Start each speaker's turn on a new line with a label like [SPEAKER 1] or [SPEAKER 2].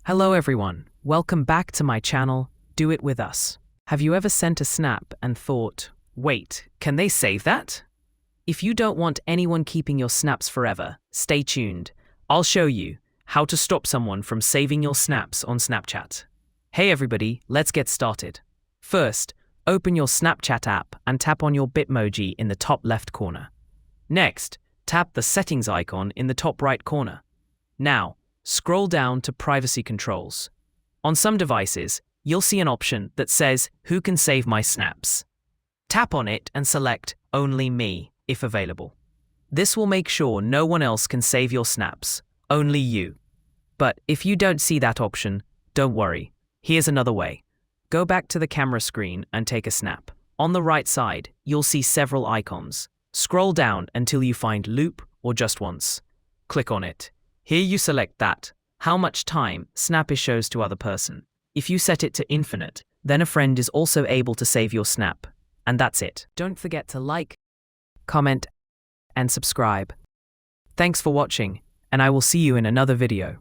[SPEAKER 1] Hello everyone, welcome back to my channel, Do It With Us. Have you ever sent a snap and thought, wait, can they save that? If you don't want anyone keeping your snaps forever, stay tuned. I'll show you how to stop someone from saving your snaps on Snapchat. Hey everybody, let's get started. First, open your Snapchat app and tap on your Bitmoji in the top left corner. Next, tap the settings icon in the top right corner. Now, scroll down to Privacy Controls. On some devices, you'll see an option that says, Who can save my snaps? Tap on it and select Only Me, if available. This will make sure no one else can save your snaps, only you. But if you don't see that option, don't worry. Here's another way. Go back to the camera screen and take a snap. On the right side, you'll see several icons. Scroll down until you find Loop or Just Once. Click on it. Here you select that, how much time snap is shows to other person. If you set it to infinite, then a friend is also able to save your snap. And that's it. Don't forget to like, comment, and subscribe. Thanks for watching, and I will see you in another video.